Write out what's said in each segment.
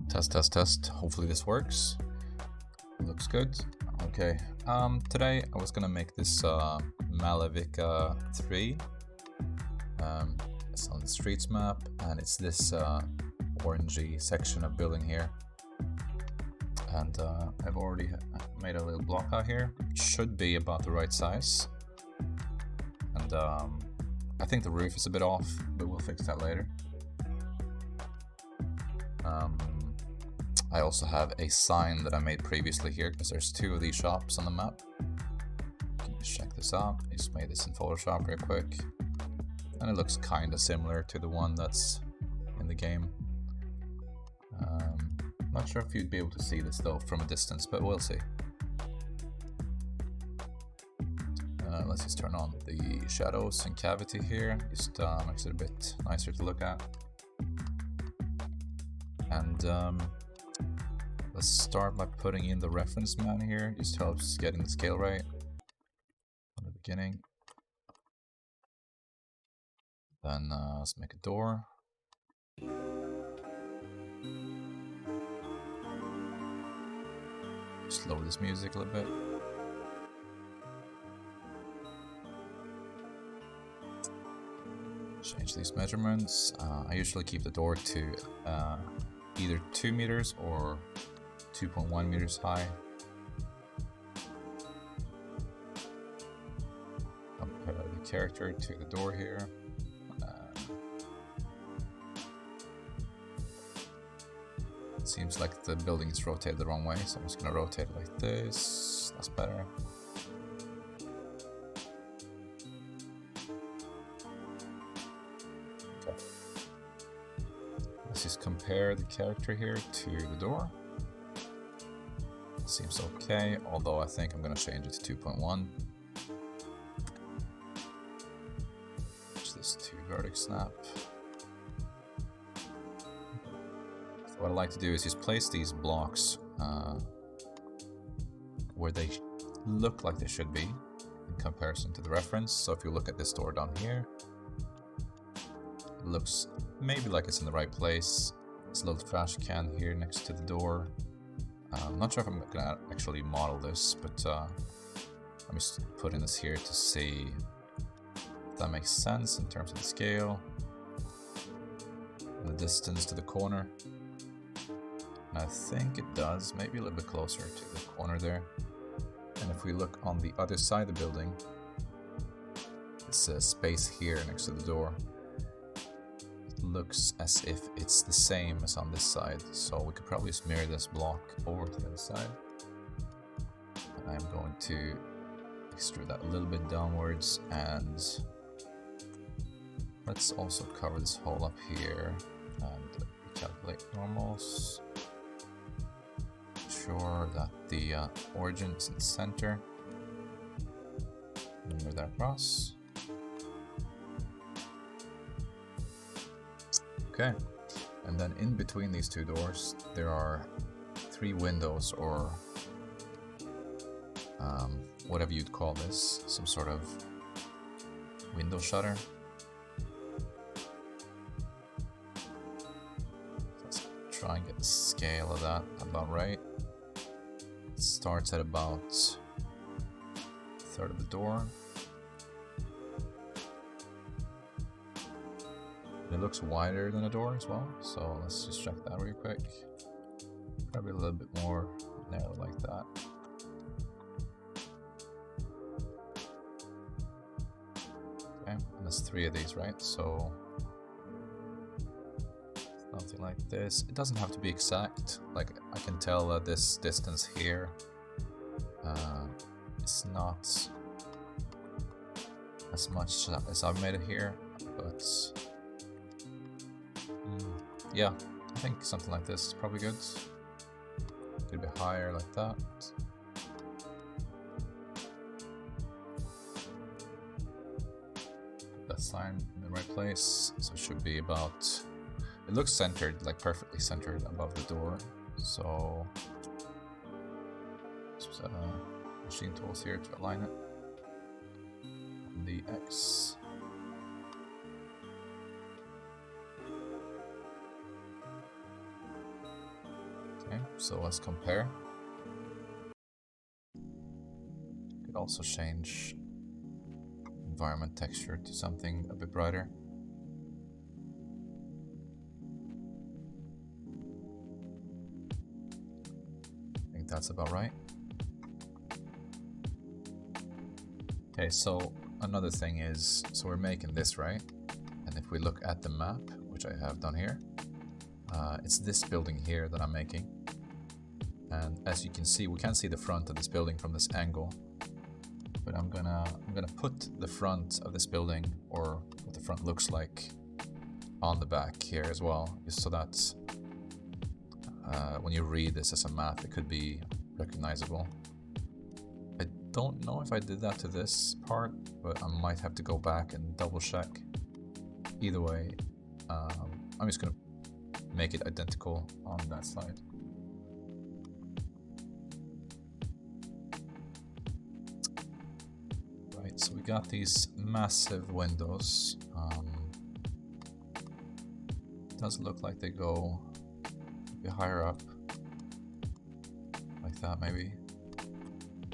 Test, test, test. Hopefully this works. Looks good. Okay. Today I was gonna make this Malevicha 3. It's on the streets map, and it's this orangey section of building here. And I've already made a little block out here. It should be about the right size. And I think the roof is a bit off, but we'll fix that later. I also have a sign that I made previously here, because there's two of these shops on the map. Can you check this out? I just made this in Photoshop real quick. And it looks kind of similar to the one that's in the game. Not sure if you'd be able to see this though from a distance, but we'll see. Let's just turn on the shadows and cavity here. Just makes it a bit nicer to look at. And let's start by putting in the reference man here. Just helps getting the scale right from the beginning. Then let's make a door. Just lower this music a little bit. Change these measurements. I usually keep the door to either 2 meters or 2.1 meters high. Compare the character to the door here. It seems like the building is rotated the wrong way, so I'm just gonna rotate it like this. That's better. Okay. Let's just compare the character here to the door. Seems okay, although I think I'm gonna change it to 2.1. Change this to vertex snap. So what I like to do is just place these blocks where they look like they should be in comparison to the reference. So if you look at this door down here, it looks maybe like it's in the right place. There's a little trash can here next to the door. I'm not sure if I'm gonna actually model this, but I'm just putting this here to see if that makes sense in terms of the scale and the distance to the corner. And I think it does, maybe a little bit closer to the corner there. And if we look on the other side of the building, this space here next to the door, looks as if it's the same as on this side, so we could probably just mirror this block over to the other side. And I'm going to extrude that a little bit downwards, and let's also cover this hole up here and recalculate normals. Sure that the origin is in the center. Move that across. Okay, and then in between these two doors there are 3 windows, or whatever you'd call this, some sort of window shutter. Let's try and get the scale of that about right. It starts at about 1/3 of the door. It looks wider than a door as well, so let's just check that real quick. Probably a little bit more narrow like that. Okay, and there's 3 of these, right? So something like this. It doesn't have to be exact. Like, I can tell that this distance here is not as much as I've made it here, but yeah, I think something like this is probably good. Could be higher like that. Put that sign in the right place, so it should be about, it looks centered, like perfectly centered above the door. So just machine tools here to align it. And the X. Okay, so let's compare. Could also change environment texture to something a bit brighter. I think that's about right. Okay, so another thing is, so we're making this, right? And if we look at the map, which I have down here, it's this building here that I'm making. And as you can see, we can't see the front of this building from this angle. But I'm gonna put the front of this building, or what the front looks like, on the back here as well, just so that when you read this as a map, it could be recognizable. I don't know if I did that to this part, but I might have to go back and double check. Either way, I'm just gonna make it identical on that side. Right, so we got these massive windows. Does look like they go a bit higher up, like that maybe.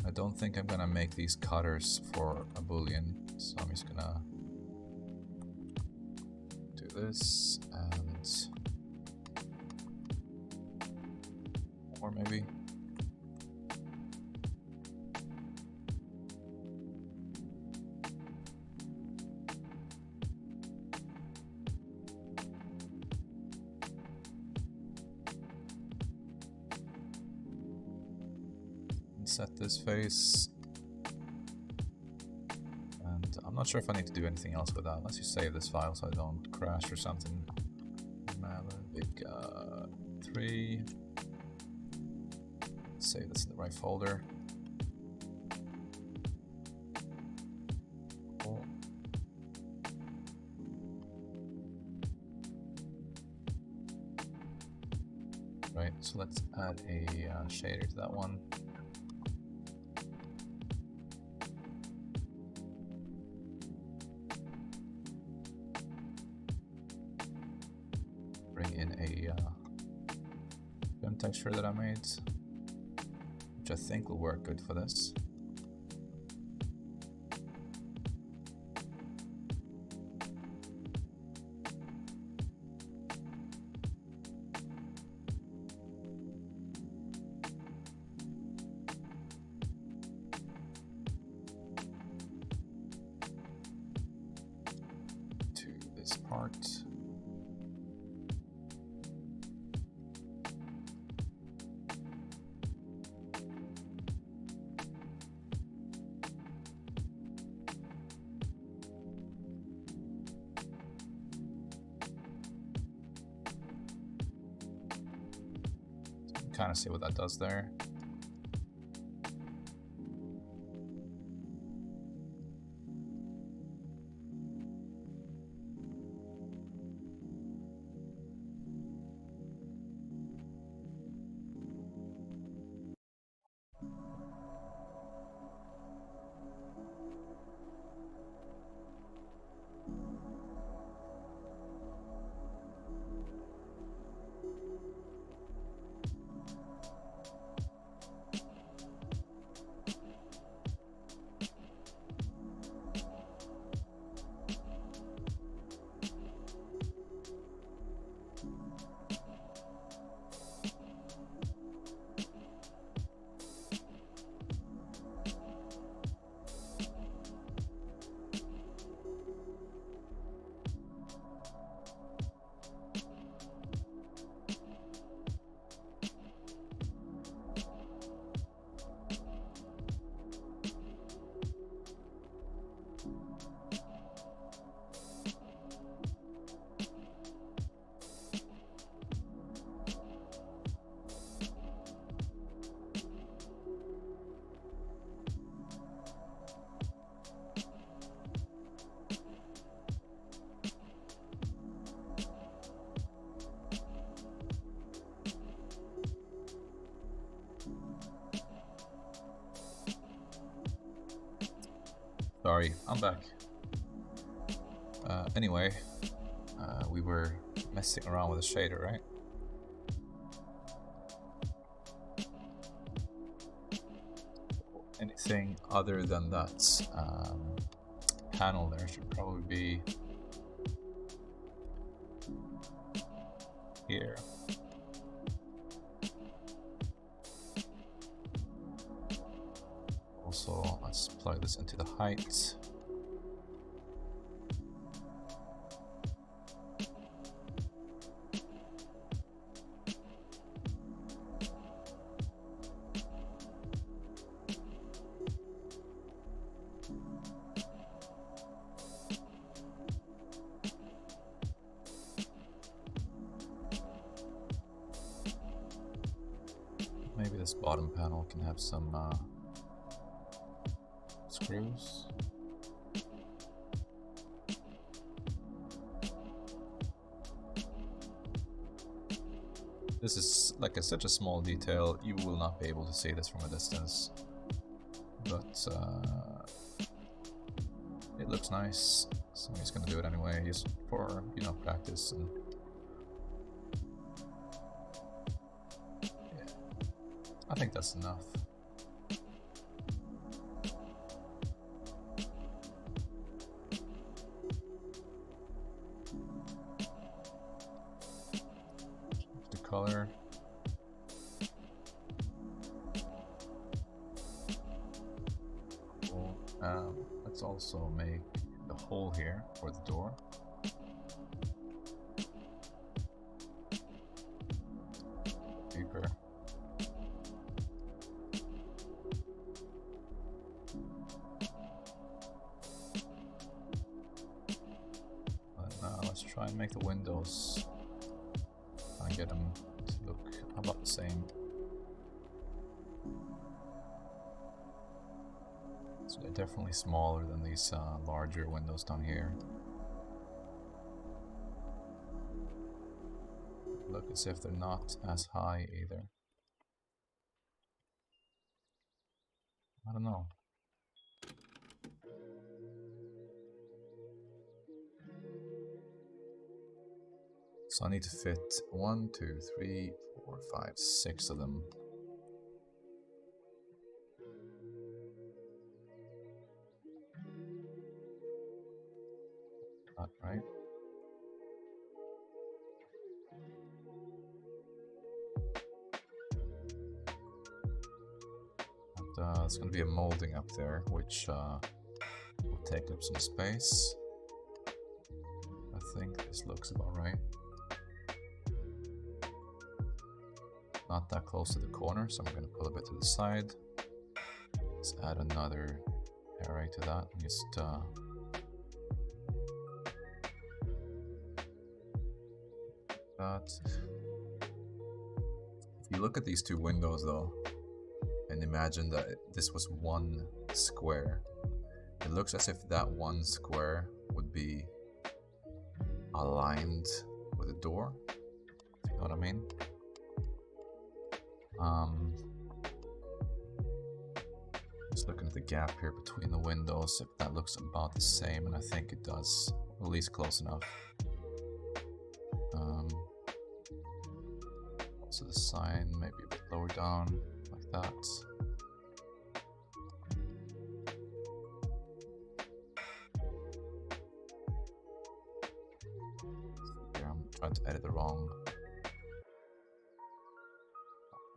I don't think I'm gonna make these cutters for a boolean, so I'm just gonna do this and more maybe. Set this face, and I'm not sure if I need to do anything else with that. Let's just save this file so I don't crash or something. Malevicha 3. Save this in the right folder. Cool. Right, so let's add a shader to that one. Texture that I made, which I think will work good for this. To this part. Kind of see what that does there. Sorry, I'm back. Anyway, we were messing around with the shader, right? anything other than that panel there should probably be here. Also, let's plug this into the height. Maybe this bottom panel can have some screws. This is like such a small detail, you will not be able to see this from a distance. But it looks nice, so he's gonna do it anyway, just for, you know, practice. And yeah, I think that's enough. The color. Let's also make the hole here for the door. Deeper. Let's try and make the windows and get them to look about the same. So they're definitely smaller than these larger windows down here. Look as if they're not as high either. I don't know. So I need to fit 1, 2, 3, 4, 5, 6 of them. Not right. And there's going to be a molding up there, which will take up some space. I think this looks about right. Not that close to the corner, so I'm going to pull a bit to the side. Let's add another array to that. Just if you look at these two windows though, and imagine that this was one square, it looks as if that one square would be aligned with a door. You know what I mean? Just looking at the gap here between the windows, if that looks about the same, and I think it does, at least close enough. Also the sign maybe a bit lower down, like that. Here I'm trying to edit the wrong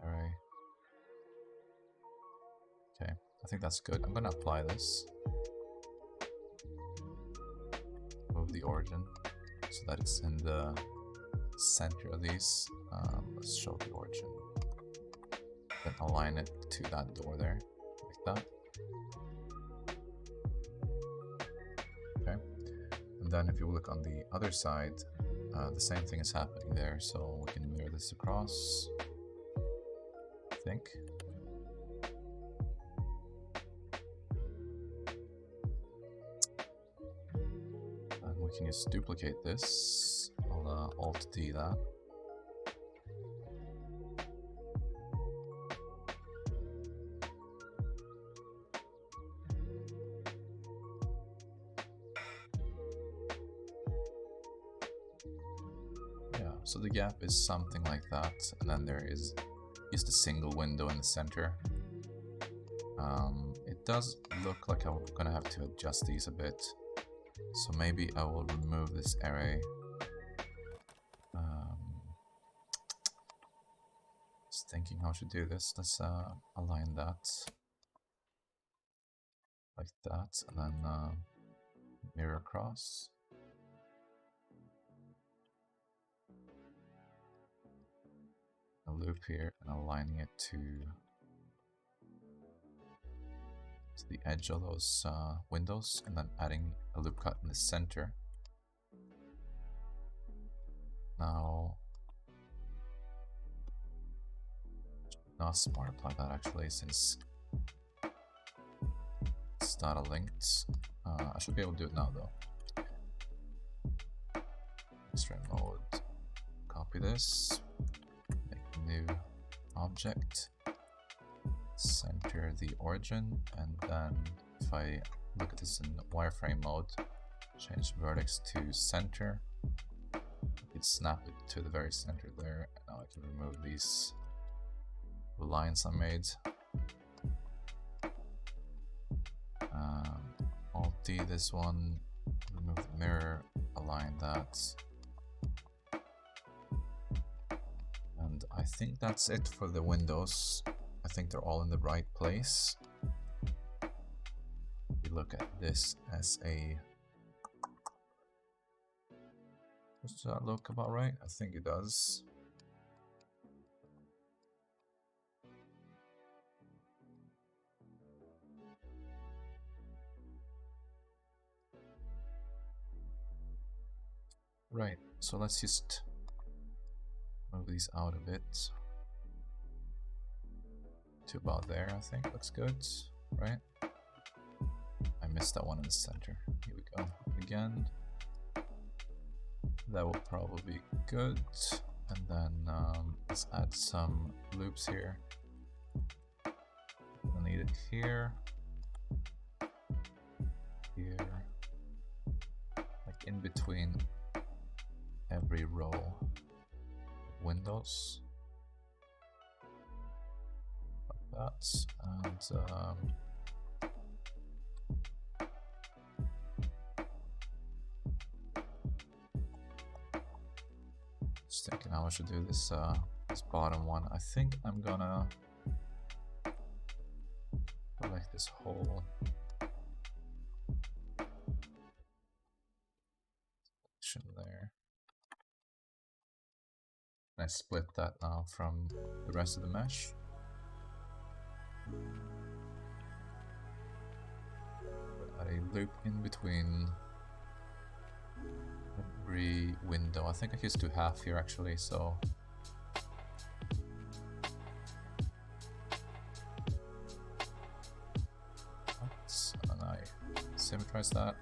array. Okay, I think that's good. I'm gonna apply this. Move the origin so that it's in the center of these. Let's show the origin. Then align it to that door there, like that. Okay, and then if you look on the other side, the same thing is happening there, so we can mirror this across, I think. And we can just duplicate this. I'll Alt-D that. So the gap is something like that, and then there is just a single window in the center. It does look like I'm gonna have to adjust these a bit. So maybe I will remove this array. Just thinking how I should do this. Let's align that like that, and then mirror across. A loop here and aligning it to the edge of those windows, and then adding a loop cut in the center. Now, not smart apply that actually, since it's data linked. I should be able to do it now though. Extreme mode. Copy this. Make a new object. Center the origin, and then if I look at this in wireframe mode, change vertex to center, I could snap it to the very center there. Now I can remove these lines I made. Alt D this one, remove the mirror, align that. And I think that's it for the windows. I think they're all in the right place. We look at this as a... Does that look about right? I think it does. Right, so let's just move these out a bit. To about there, I think looks good, right? I missed that one in the center. Here we go. Again. That will probably be good. And then let's add some loops here. We'll need it here. Here. Like in between every row of windows. That, and just thinking how I should do this this bottom one. I think I'm gonna select this whole section there. And I split that now from the rest of the mesh. Add a loop in between every window. I think I used to half here actually, so and I symmetrize that.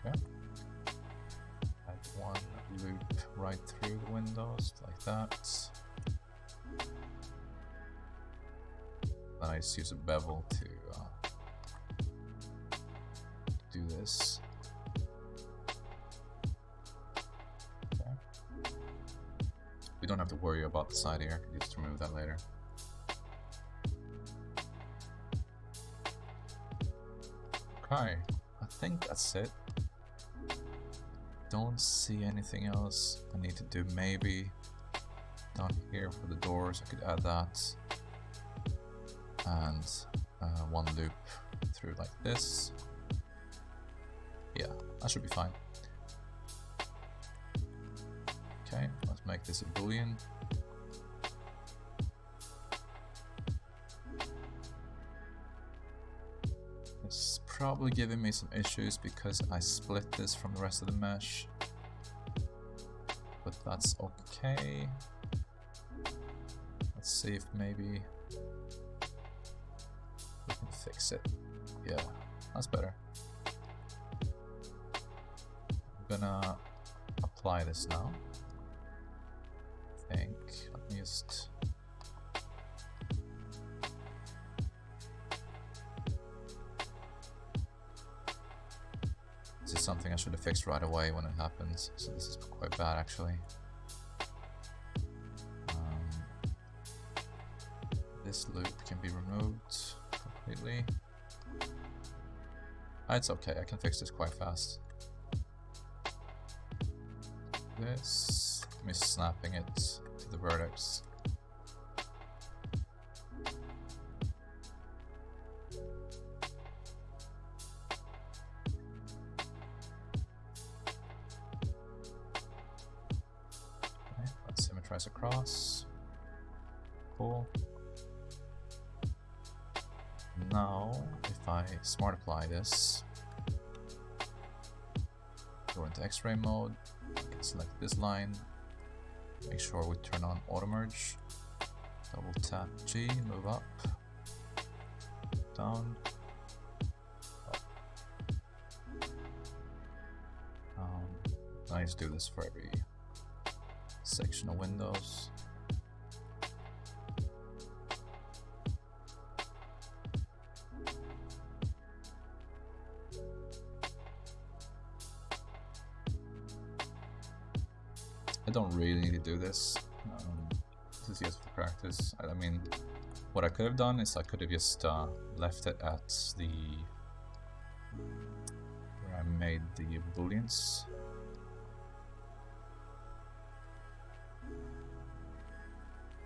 Okay. Add one loop right through the windows like that. I just use a bevel to do this. Okay. We don't have to worry about the side here, I can just remove that later. Okay, I think that's it. Don't see anything else I need to do. Maybe down here for the doors, I could add that. And one loop through like this. Yeah, that should be fine. Okay, let's make this a boolean. It's probably giving me some issues because I split this from the rest of the mesh, but that's okay. Let's see if maybe we can fix it. Yeah, that's better. I'm gonna apply this now. I think, let me just... This is something I should have fixed right away when it happens, so this is quite bad actually. This loop can be removed completely. It's okay, I can fix this quite fast. This, me snapping it to the vertex. Okay, let's symmetrize across. Cool. Now, if I smart apply this, go into X-ray mode, I can select this line, make sure we turn on auto merge, double tap G, move up, down, up. I just do this for every section of windows. I don't really need to do this. This is just for practice. I mean, what I could have done is I could have just left it at the where I made the booleans.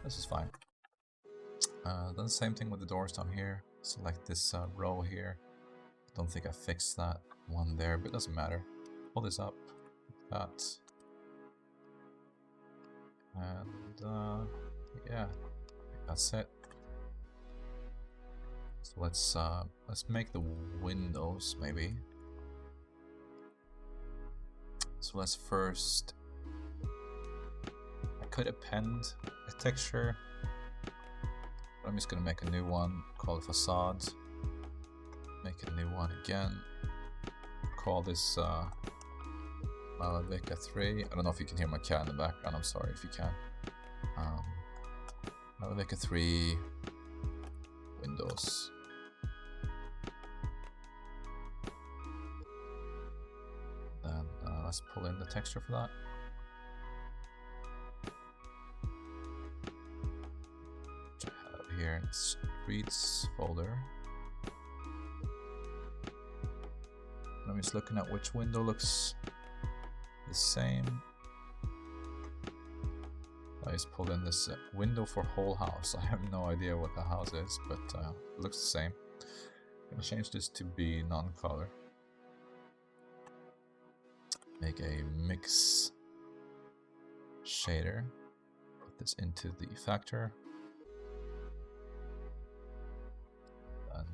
This is fine. Then the same thing with the doors down here. Select this row here. Don't think I fixed that one there, but it doesn't matter. Pull this up, like that. And yeah, that's it. So let's make the windows maybe. So let's first, I could append a texture, but I'm just gonna make a new one, call it facade. Make a new one again. Call this Malevicha 3. I don't know if you can hear my cat in the background, I'm sorry if you can. Malevicha 3 Windows. Then let's pull in the texture for that. Which I have here in the Streets folder. I'm just looking at which window looks the same. I just pulled in this window for whole house. I have no idea what the house is, but it looks the same. I'm gonna change this to be non-color. Make a mix shader. Put this into the factor. And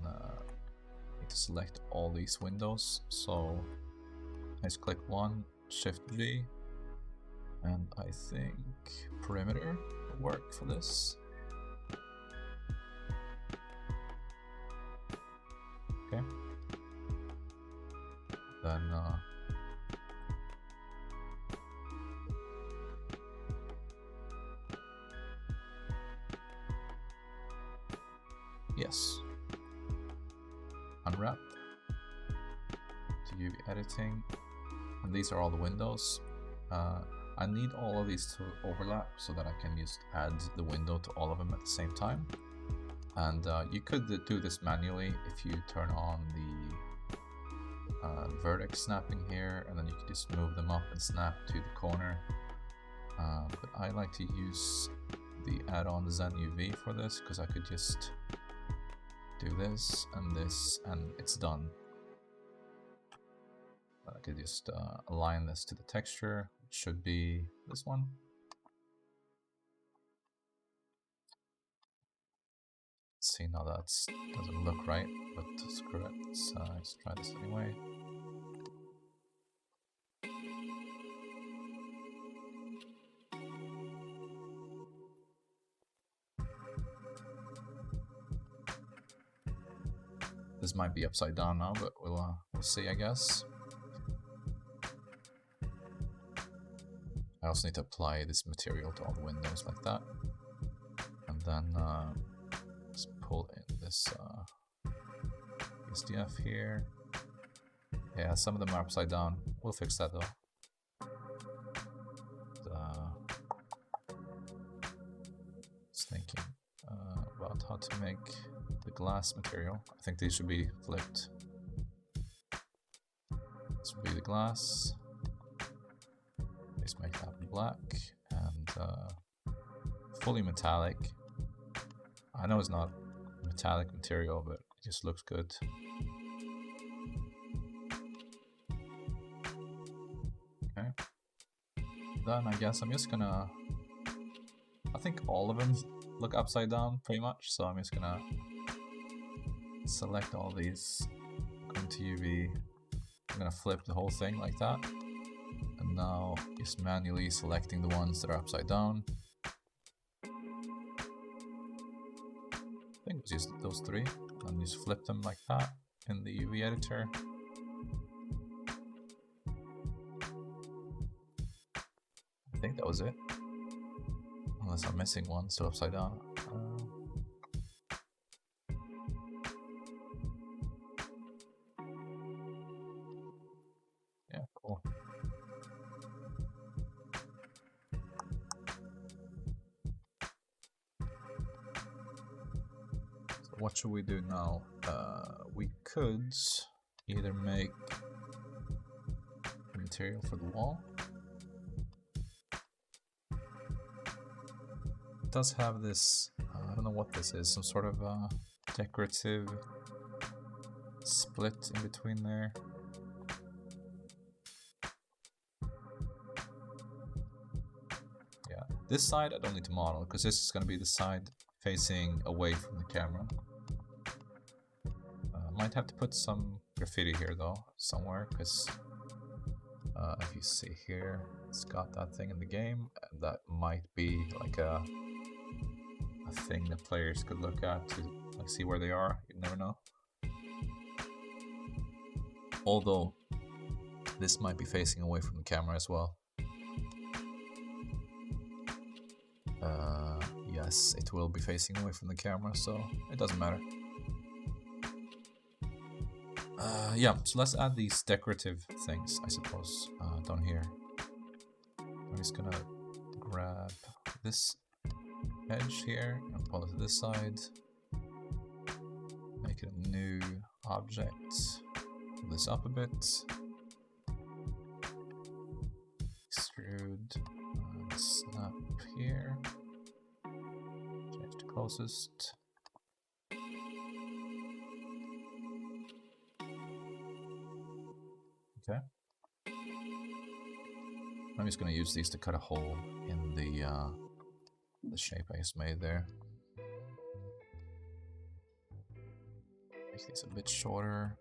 need to select all these windows. So I just click one, Shift V. And I think perimeter will work for this. Okay. Then yes. Unwrap. To UV editing. And these are all the windows. I need all of these to overlap so that I can just add the window to all of them at the same time. And you could do this manually if you turn on the vertex snapping here, and then you can just move them up and snap to the corner. But I like to use the add-on Zen UV for this because I could just do this, and it's done. I could just align this to the texture. It should be this one. Let's see, now that doesn't look right, but screw it. Let's try this anyway. This might be upside down now, but we'll see, I guess. I also need to apply this material to all the windows like that. And then let's pull in this SDF here. Yeah, some of them are upside down. We'll fix that though. Just thinking about how to make the glass material. I think these should be flipped. This will be the glass. Let's make that black and fully metallic. I know it's not metallic material, but it just looks good. Okay. Then I guess I'm just gonna... I think all of them look upside down pretty much, so I'm just gonna select all these, go into UV. I'm gonna flip the whole thing like that. And now just manually selecting the ones that are upside down. I think it's just those three. And just flip them like that in the UV editor. I think that was it. Unless I'm missing one still upside down. Yeah, cool. So what should we do now? We could either make the material for the wall. It does have this, I don't know what this is, some sort of decorative split in between there. Yeah, this side I don't need to model because this is going to be the side facing away from the camera. Might have to put some graffiti here though, somewhere, because if you see here, it's got that thing in the game, and that might be like a thing that players could look at to like see where they are. You never know. Although this might be facing away from the camera as well. Yes, it will be facing away from the camera, so it doesn't matter. Yeah, so let's add these decorative things, I suppose, down here. I'm just gonna grab this edge here and pull it to this side. Make it a new object. Pull this up a bit. Extrude and snap here. Change to closest. Okay. I'm just going to use these to cut a hole in the shape I just made there. Make these a bit shorter.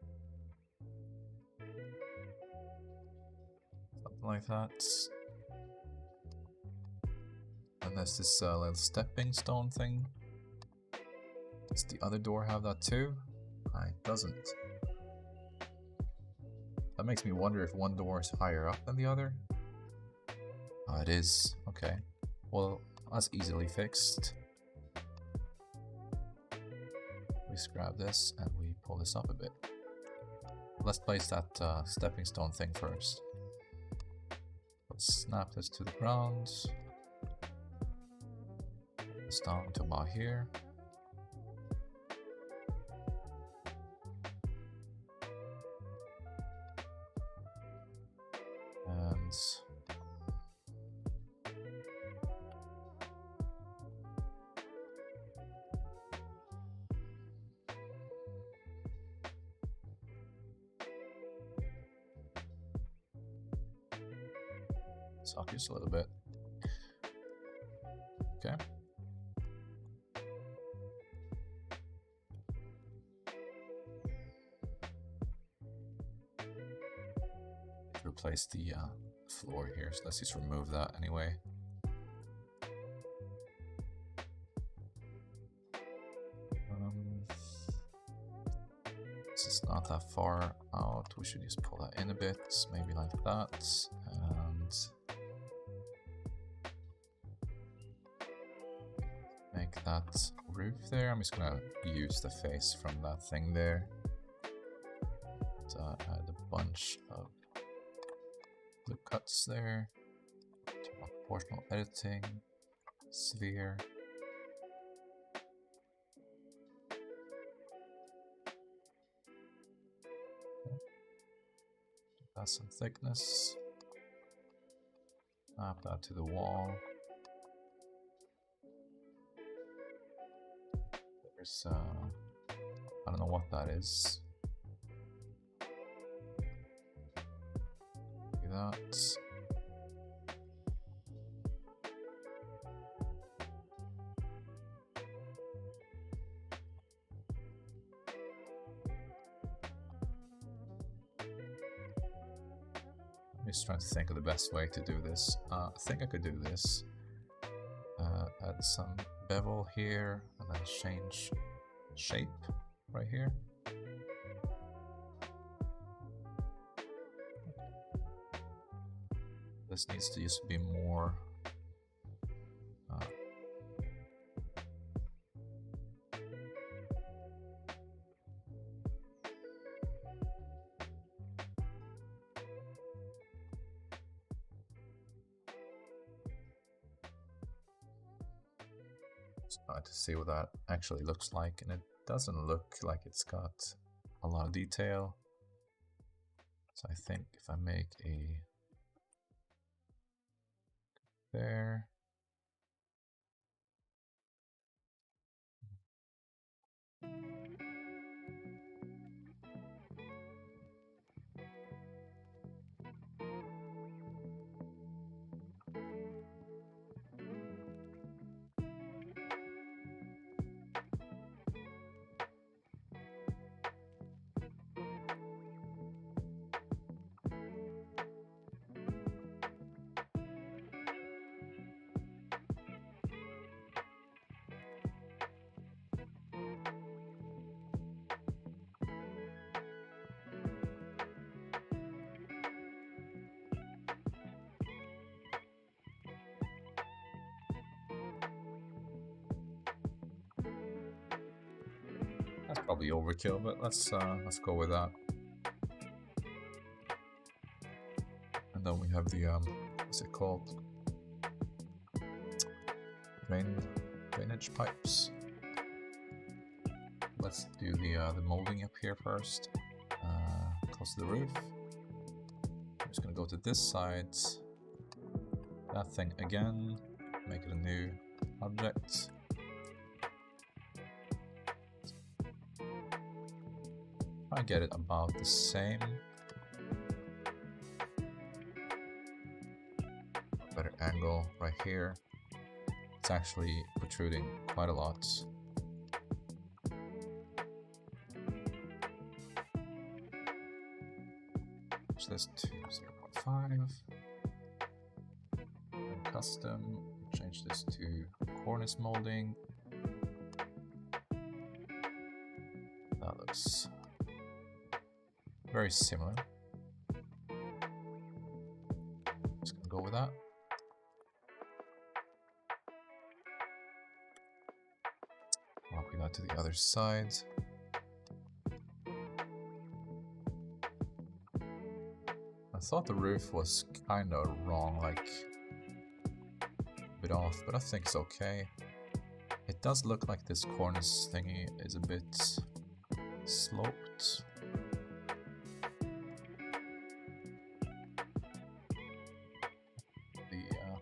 Something like that. And there's this little stepping stone thing. Does the other door have that too? It doesn't. That makes me wonder if one door is higher up than the other. It is. Okay. Well, that's easily fixed. We grab this and we pull this up a bit. Let's place that stepping stone thing first. Let's snap this to the ground. This down to about here. And suck just a little bit. Okay. Replace the floor here, so let's just remove that anyway. This is not that far out, we should just pull that in a bit, maybe like that, and make that roof there. I'm just gonna use the face from that thing there to add a bunch of blue cuts there. Turn on proportional editing, sphere. That's some thickness. Map that to the wall. There's I don't know what that is. Look at that. I'm just trying to think of the best way to do this. I think I could do this. Add some bevel here and then change shape right here. This needs to just be more to see what that actually looks like, and it doesn't look like it's got a lot of detail. So I think if I make a there, that's probably overkill, but let's go with that. And then we have the what's it called? Drainage pipes. Let's do the molding up here first. Close to the roof. I'm just gonna go to this side. That thing again. Make it a new object. I get it about the same. Better angle right here. It's actually protruding quite a lot. Change this to 0.5. And custom. Change this to cornice molding. That looks very similar. Just gonna go with that. Copy that to the other side. I thought the roof was kind of wrong, like a bit off, but I think it's okay. It does look like this cornice thingy is a bit sloped.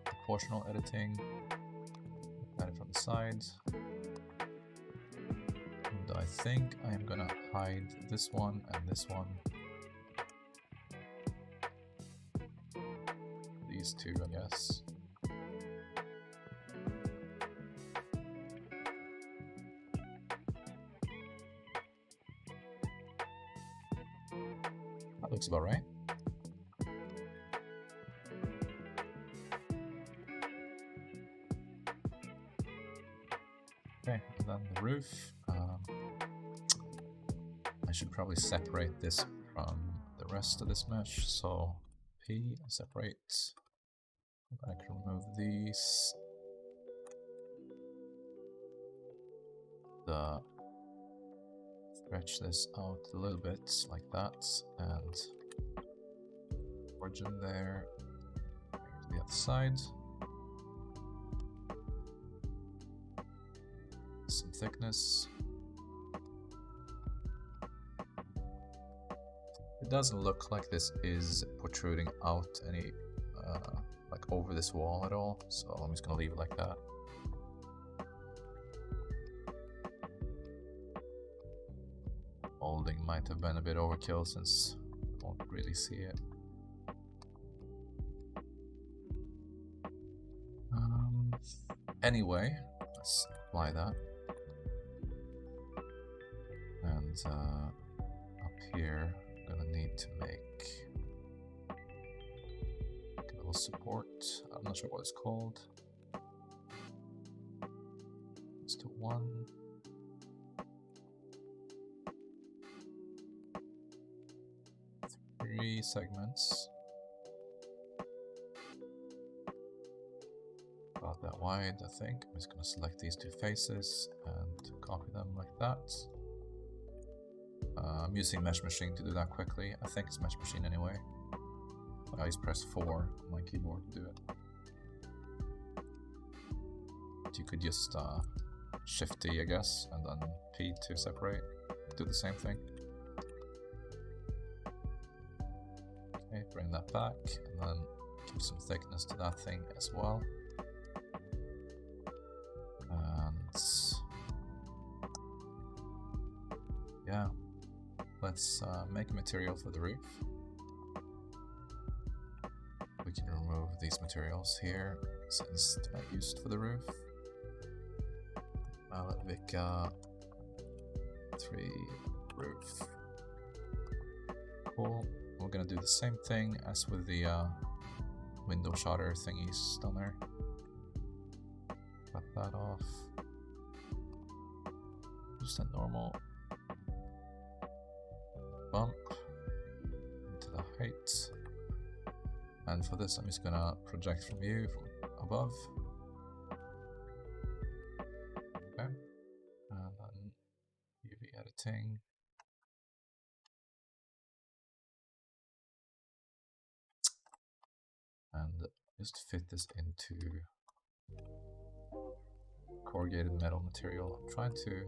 Proportional editing, add it from the side, and I think I'm gonna hide this one and this one, these two I guess. That looks about right. Okay, and then the roof. I should probably separate this from the rest of this mesh. So P, separate. I can remove these. Stretch this out a little bit like that, and origin there. Bring it to the other side. Some thickness. doesn't look like this is protruding out any like over this wall at all, so I'm just gonna leave it like that. Molding might have been a bit overkill since I don't really see it. Anyway, let's apply that. And up here, I'm gonna need to make a little support. I'm not sure what it's called. Let's do 1. 3 segments. About that wide, I think. I'm just going to select these 2 faces and copy them like that. I'm using Mesh Machine to do that quickly. I think it's Mesh Machine anyway. I just press 4 on my keyboard to do it. But you could just Shift D, I guess, and then P to separate. Do the same thing. Okay, bring that back, and then give some thickness to that thing as well. Yeah, let's make a material for the roof. We can remove these materials here since they're not used for the roof. Malevicha 3 roof. Cool. We're gonna do the same thing as with the window shutter thingies down there. Cut that off. Just a normal bump into the height. And for this, I'm just gonna project from view from above. Okay. And then UV editing. And just fit this into corrugated metal material. I'm trying to.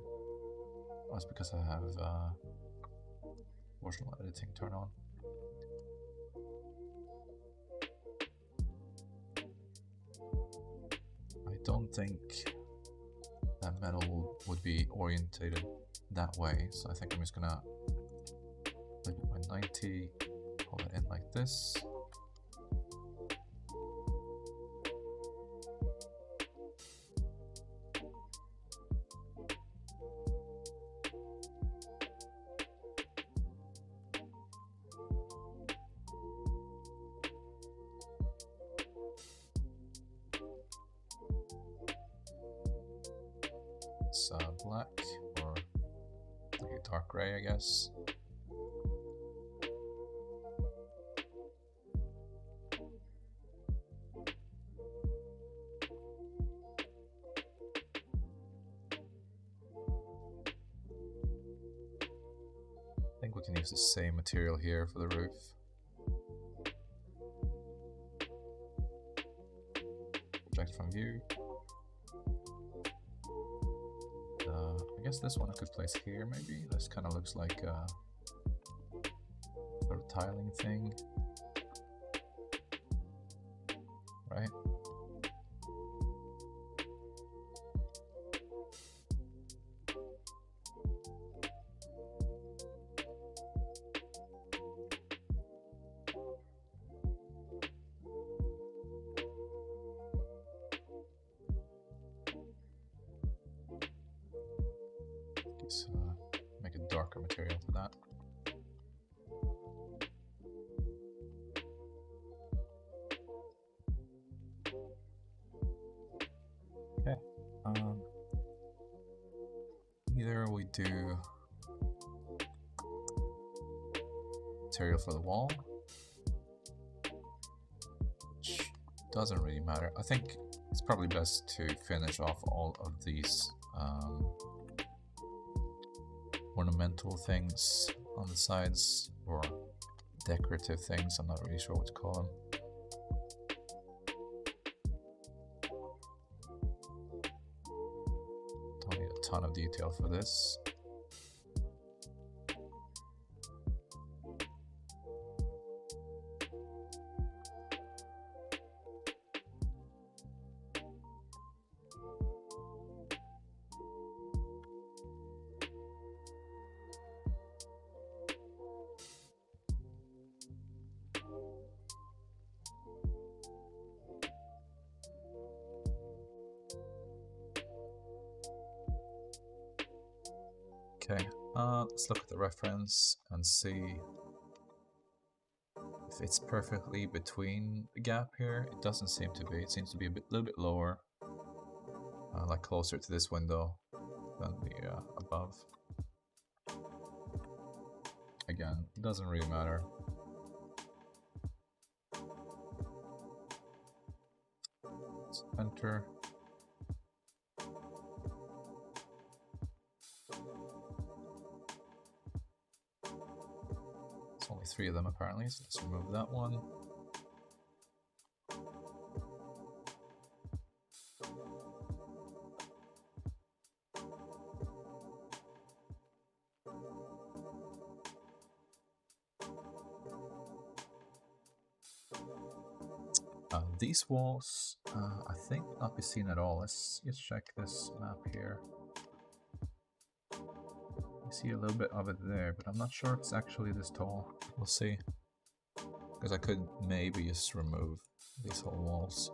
Oh, it's because I have proportional editing turned on. I don't think that metal would be orientated that way, so I think I'm just gonna leave it by 90, pull it in like this. It's black, or like a dark gray, I guess. I think we can use the same material here for the roof. Project from view. I guess this one I could place here, maybe. This kind of looks like a sort of tiling thing, right? Let's make a darker material to that. Okay. Either we do material for the wall, which doesn't really matter. I think it's probably best to finish off all of these ornamental things on the sides, or decorative things. I'm not really sure what to call them. Don't need a ton of detail for this. Okay, let's look at the reference and see if it's perfectly between the gap here. It doesn't seem to be. It seems to be a little bit lower, like closer to this window than the above. Again, it doesn't really matter. Let's enter. It's only 3 of them apparently, so let's remove that one. These walls, I think, will not be seen at all. Let's check this map here. I see a little bit of it there, but I'm not sure it's actually this tall. We'll see. Because I could maybe just remove these whole walls.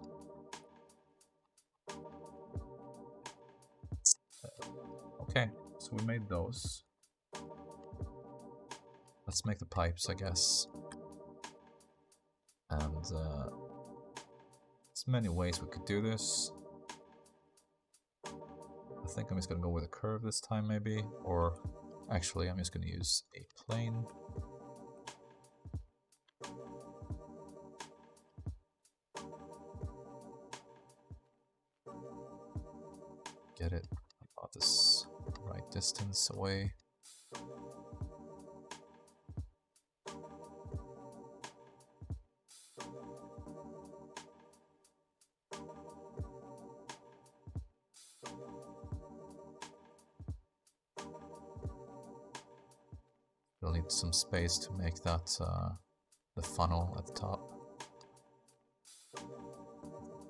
Okay, so we made those. Let's make the pipes, I guess. And there's many ways we could do this. I think I'm just gonna go with a curve this time, maybe, or actually I'm just gonna use a plane. Get it about this right distance away. We'll need some space to make that the funnel at the top.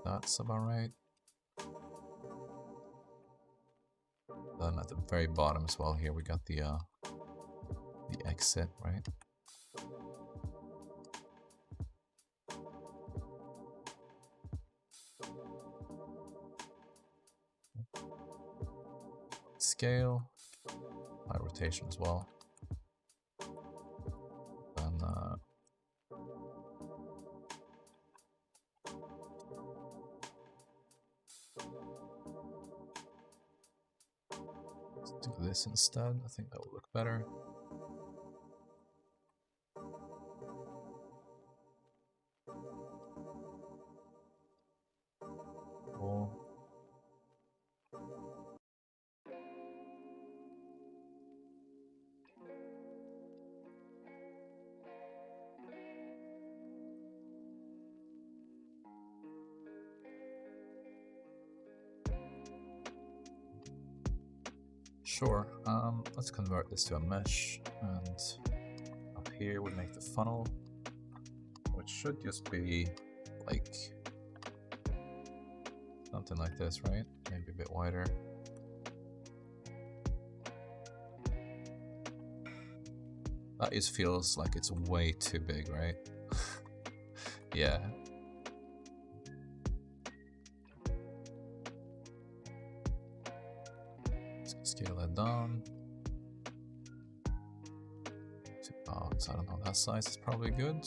That's about right. Then at the very bottom as well here we got the exit, right? Scale, high rotation as well. Then let's do this instead. I think that will look better. Cool. Sure, let's convert this to a mesh, and up here we make the funnel, which should just be like something like this, right? Maybe a bit wider. That just feels like it's way too big, right? Yeah. Scale that down to about, I don't know, that size is probably good.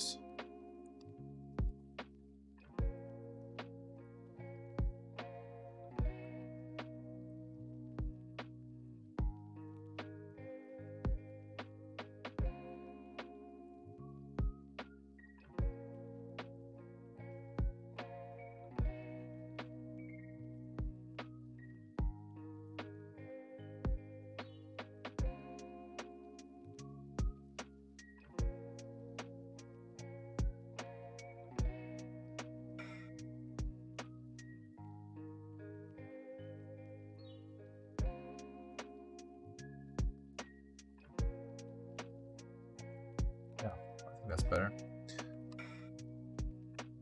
That's better.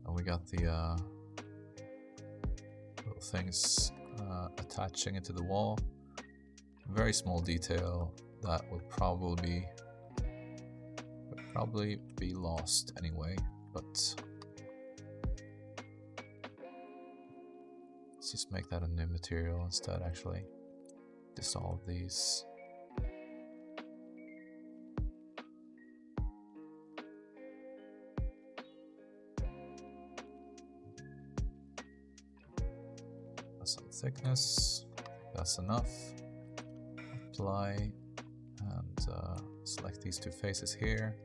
And we got the little things attaching into the wall. Very small detail that will probably be lost anyway, but let's just make that a new material instead. Actually, dissolve these. thickness, that's enough. Apply, and select these two faces here.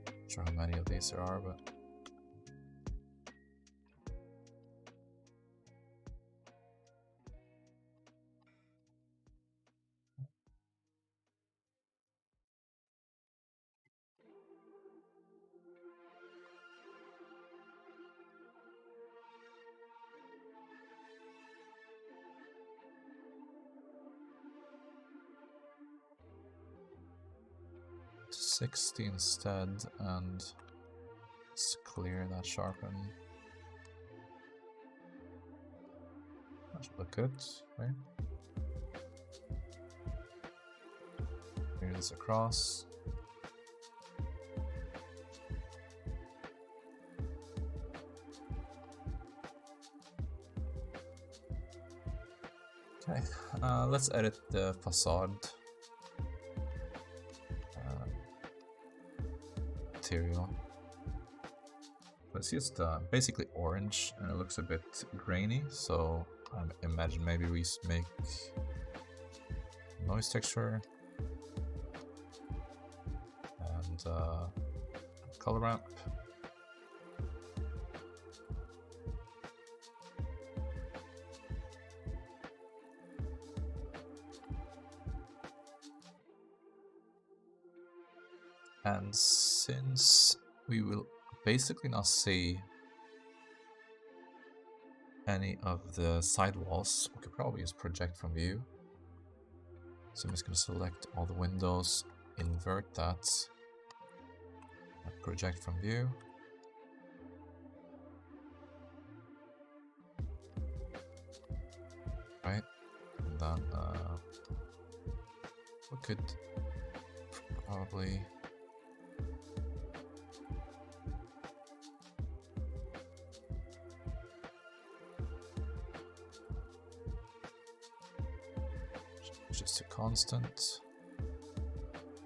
Not sure how many of these there are, but to 60 instead, and let's clear that sharpen. That should look good, right? Clear this across. Okay, let's edit the facade material. It's just basically orange, and it looks a bit grainy, so I imagine maybe we make noise texture and color ramp. And since we will basically not see any of the side walls, we could probably use project from view. So I'm just going to select all the windows, invert that, and project from view. Right, and then we could probably just to constant.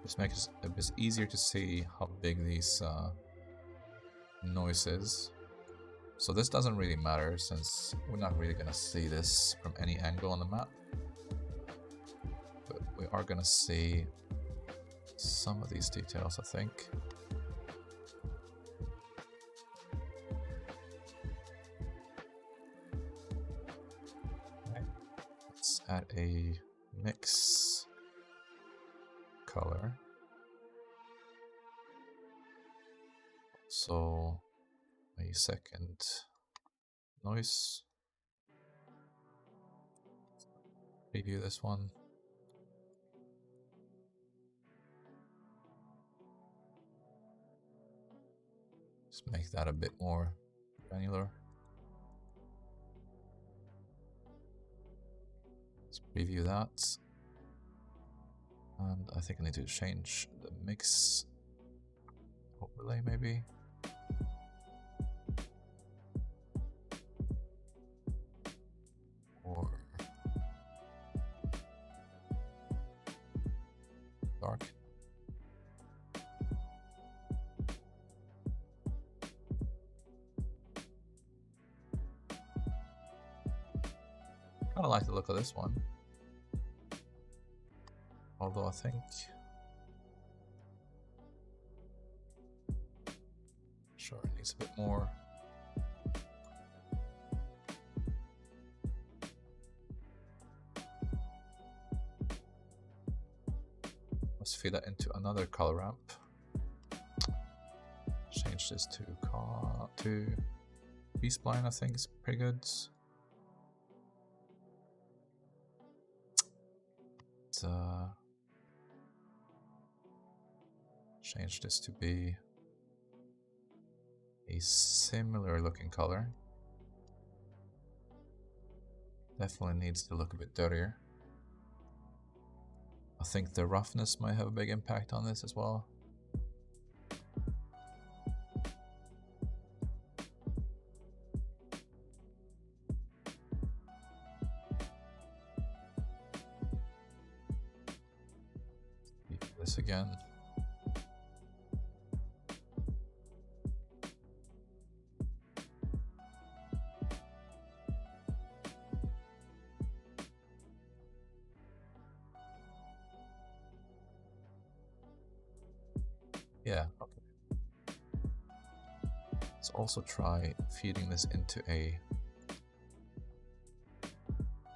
Just makes it a bit easier to see how big these noise is. So this doesn't really matter since we're not really gonna see this from any angle on the map. But we are gonna see some of these details, I think. Okay. Let's add a mix color. So a second noise. Preview this one. Just make that a bit more granular. Let's preview that. And I think I need to change the mix overlay maybe. Or dark. Kinda like the look of this one. Although I think sure it needs a bit more. Let's feed that into another color ramp. Change this to B-spline, I think is pretty good. Change this to be a similar looking color. Definitely needs to look a bit dirtier. I think the roughness might have a big impact on this as well. this again. Yeah, okay. Let's also try feeding this into a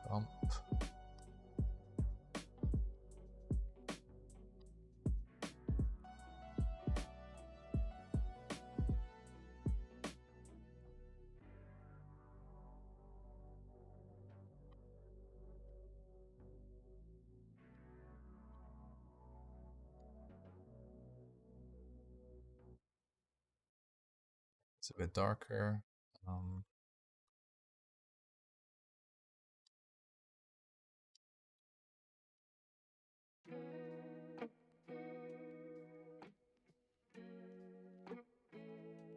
bump. It's a bit darker.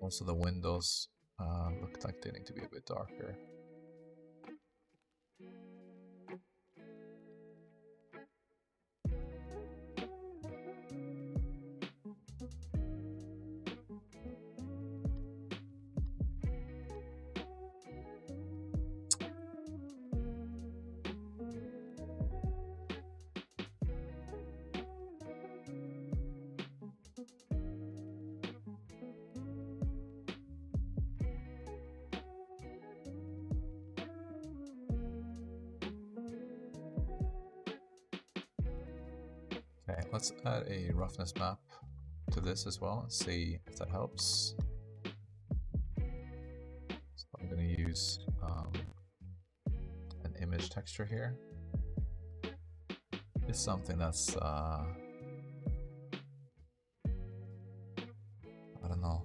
Also the windows look like they need to be a bit darker. Okay, let's add a roughness map to this as well and see if that helps. So I'm going to use an image texture here. It's something that's I don't know,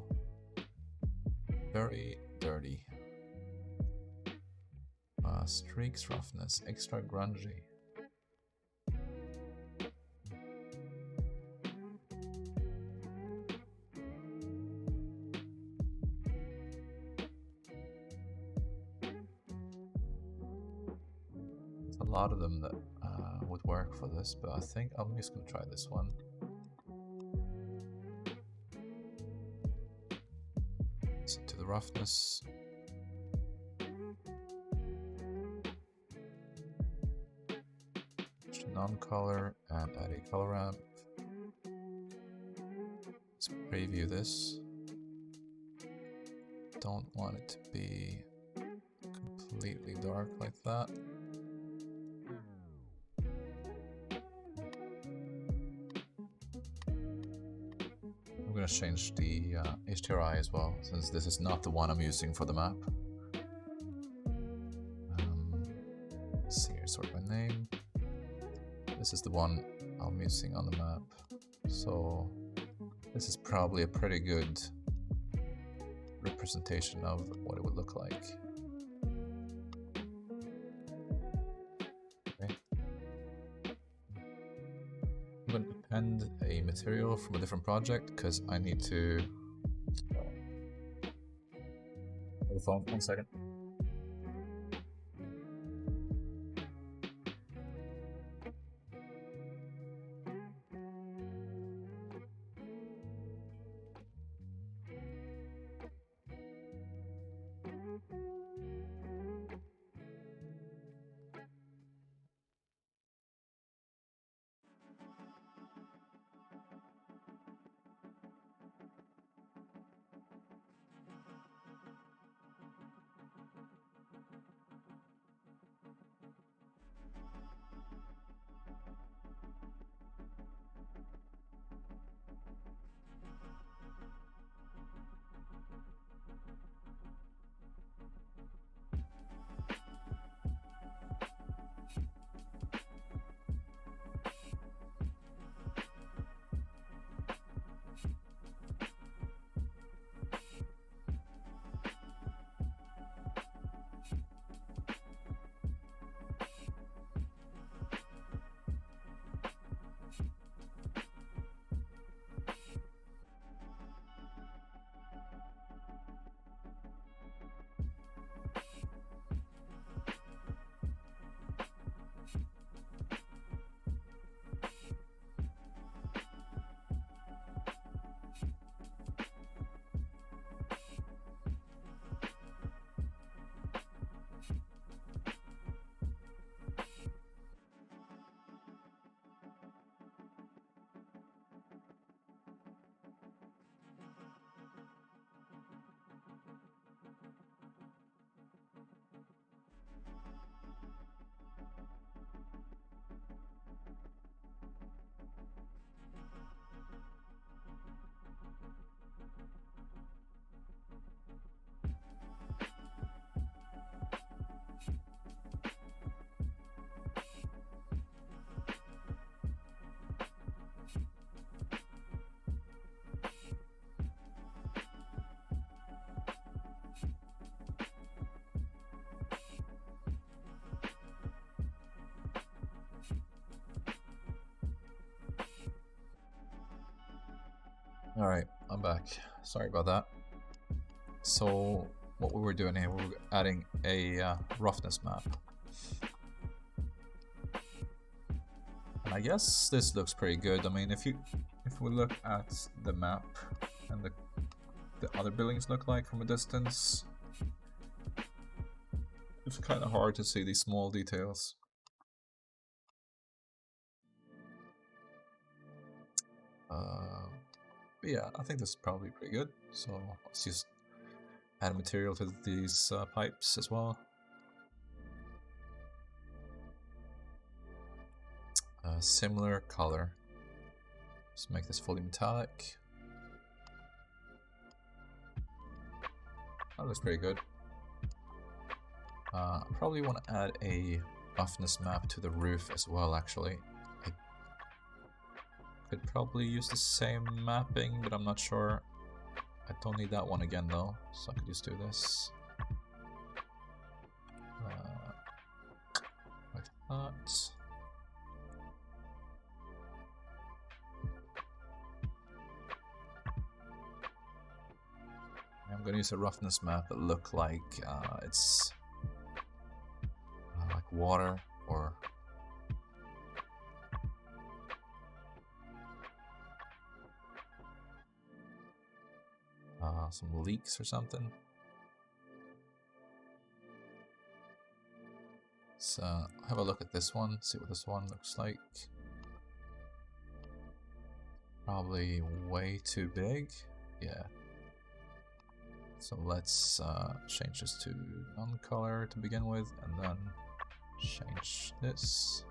very dirty. Streaks roughness, extra grungy. There's a lot of them that would work for this, but I think I'm just going to try this one. So to the roughness. Non-color and add a color ramp. Let's preview this. Don't want it to be completely dark like that. I'm going to change the HDRI as well, since this is not the one I'm using for the map. Let's see here, sort by name. This is the one I'm using on the map, so this is probably a pretty good representation of what it would look like. Okay. I'm going to append a material from a different project because I need to... Hold the phone 1 second. Alright, I'm back. Sorry about that. So, what we were doing here, we were adding a roughness map. And I guess this looks pretty good. I mean, if we look at the map and the other buildings look like from a distance, it's kind of hard to see these small details. But yeah, I think this is probably pretty good. So let's just add material to these pipes as well. Similar color. Let's make this fully metallic. That looks pretty good. I probably want to add a roughness map to the roof as well, actually. I could probably use the same mapping, but I'm not sure. I don't need that one again though, so I could just do this. Like that. I'm going to use a roughness map that look like it's like water or some leaks or something. So have a look at this one, see what this one looks like. Probably way too big. Yeah. So let's change this to non-color to begin with, and then change this.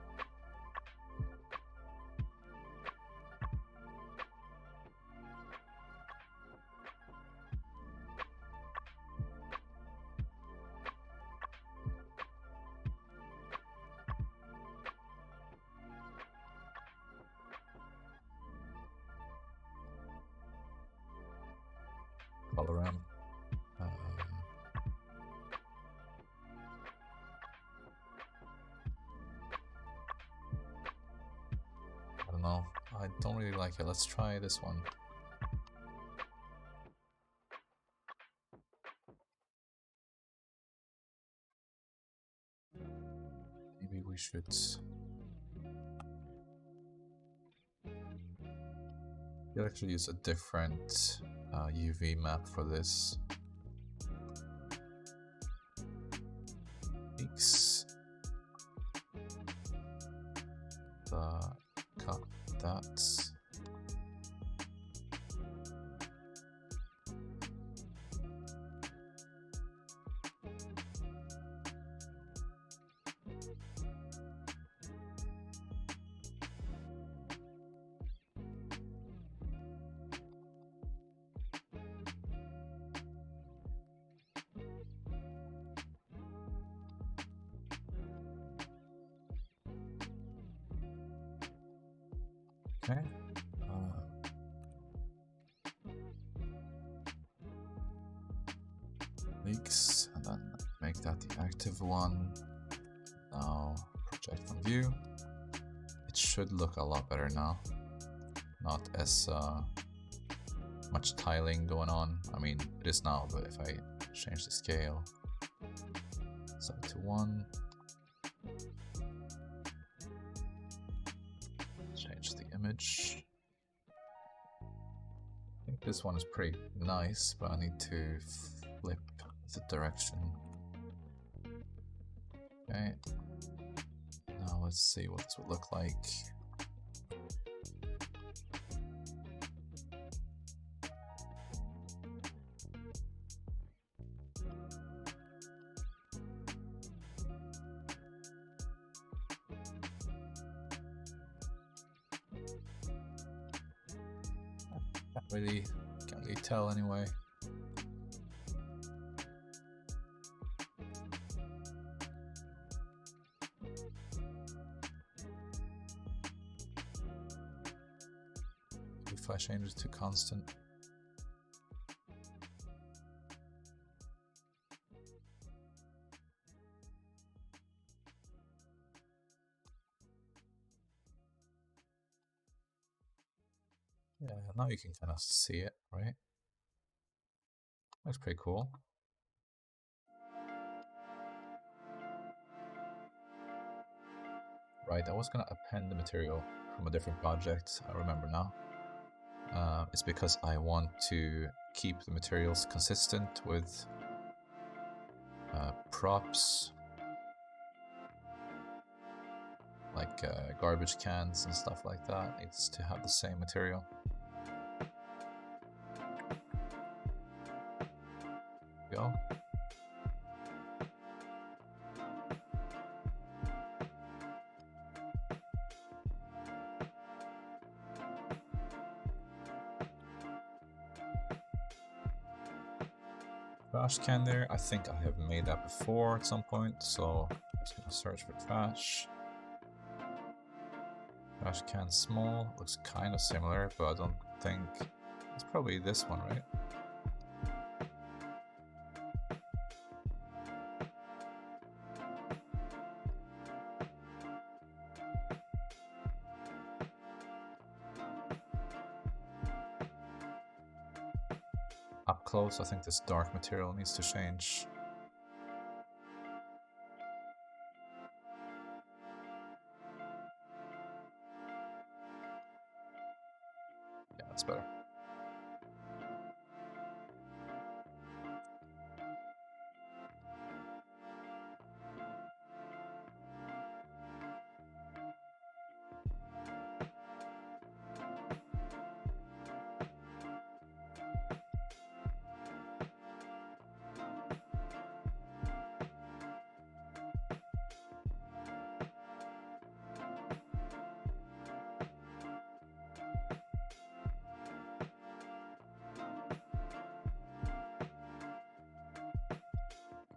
Color in. I don't know. I don't really like it. Let's try this one. Maybe we should actually use a different UV map for this. X. Cut that. Okay. Leaks, and then make that the active one. Now project from view. It should look a lot better now. Not as much tiling going on. I mean, it is now, but if I change the scale, set it to 1. Change the image. I think this one is pretty nice, but I need to flip the direction. Okay. Now let's see what this would look like. Can't really tell anyway. If I change it to constant. Yeah, now you can kind of see it, right? Looks pretty cool. Right, I was gonna append the material from a different project, I remember now. It's because I want to keep the materials consistent with props, like garbage cans and stuff like that. Needs to have the same material. Go. Trash can there. I think I have made that before at some point, so I'm just gonna search for trash. Trash can small. Looks kind of similar, but I don't think it's probably this one, right? Up close, I think this dark material needs to change. Yeah, that's better.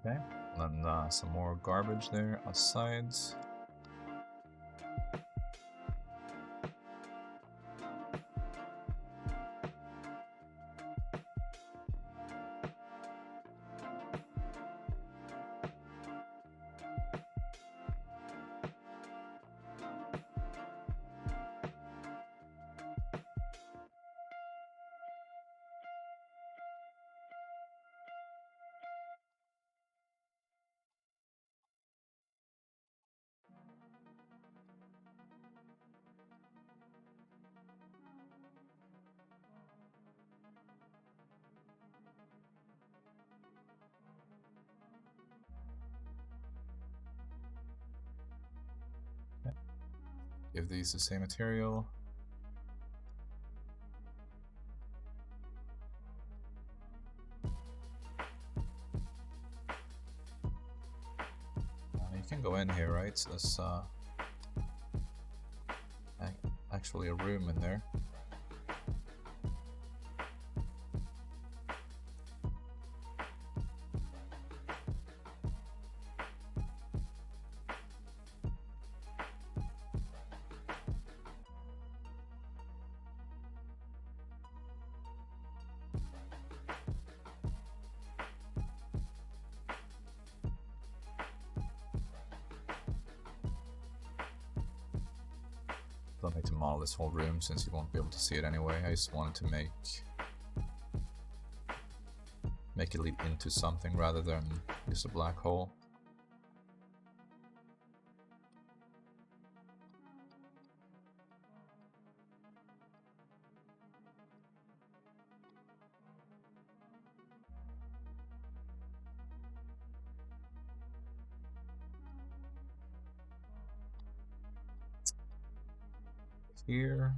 Okay, and then some more garbage there outside. Give these the same material. You can go in here, right? So there's actually a room in there. Don't need to model this whole room since you won't be able to see it anyway. I just wanted to make it lead into something rather than just a black hole. Here,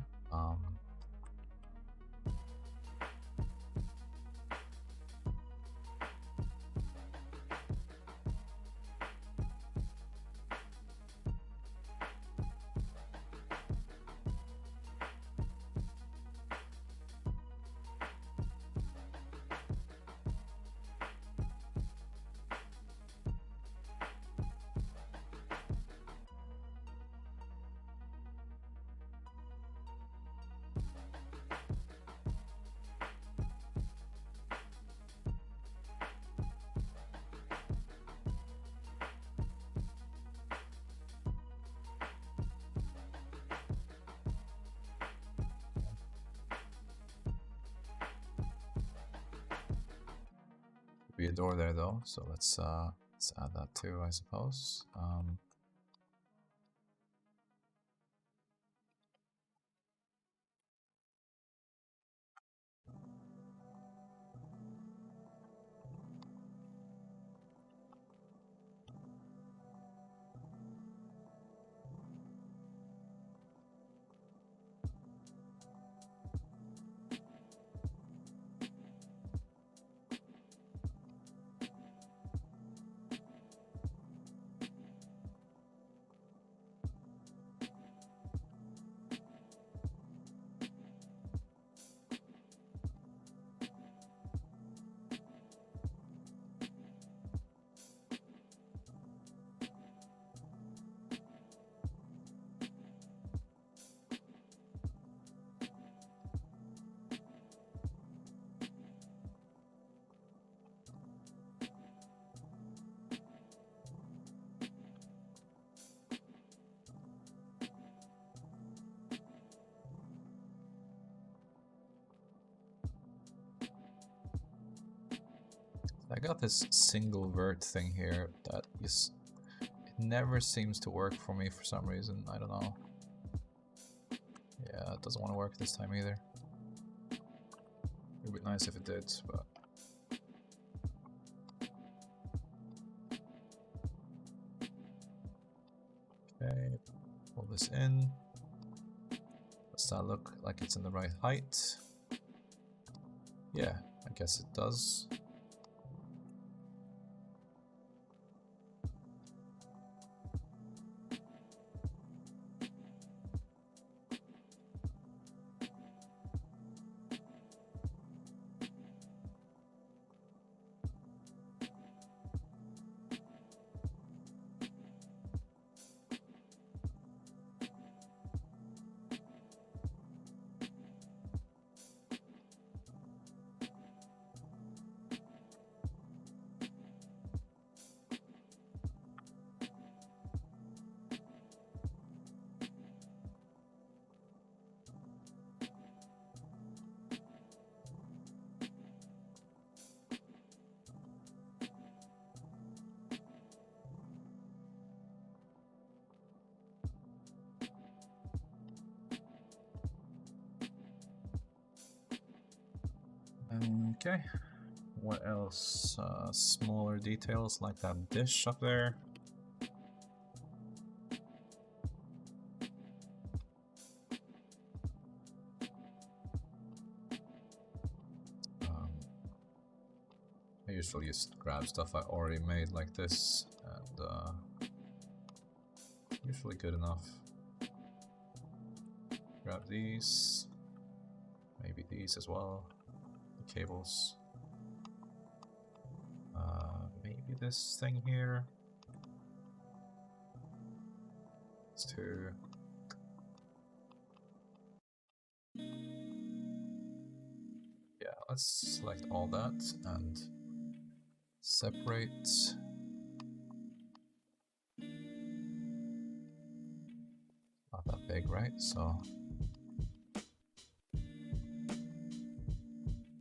be a door there though, so let's add that too, I suppose. I got this single vert thing here that is, it never seems to work for me for some reason. I don't know. Yeah, it doesn't want to work this time either. It would be nice if it did, but okay, pull this in. Does that look like it's in the right height? Yeah, I guess it does. Okay, what else? Smaller details like that dish up there. I usually just grab stuff I already made like this, and usually good enough. Grab these, maybe these as well, the cables. Maybe this thing here. It's two. Yeah, let's select all that and separate. Not that big, right? So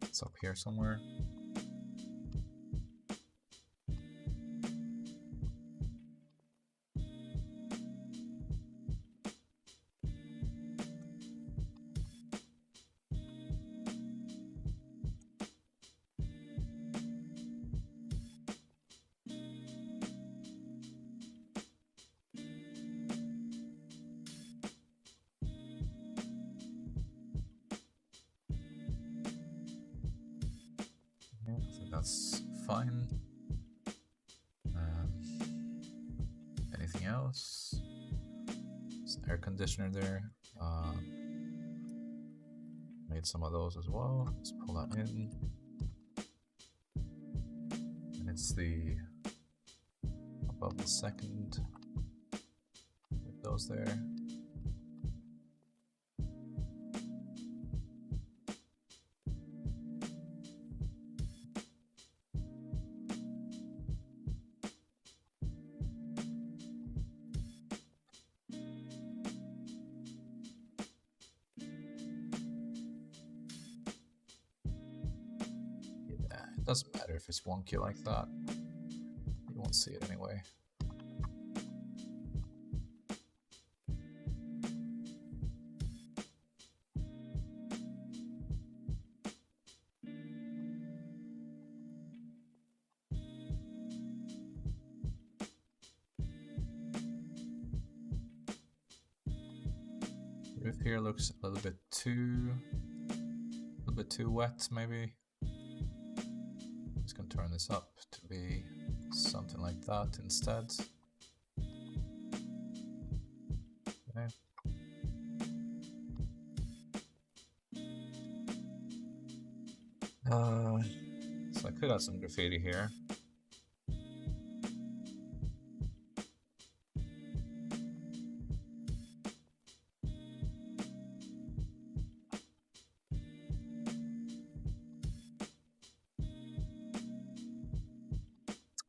it's up here somewhere. That's fine. Anything else? There's an air conditioner there. Made some of those as well. Let's pull that in. And it's the above the second with those there. It doesn't matter if it's wonky like that. You won't see it anyway. Roof here looks a little bit too wet, maybe. I'm just gonna turn this up to be something like that instead. Okay. So I could add some graffiti here.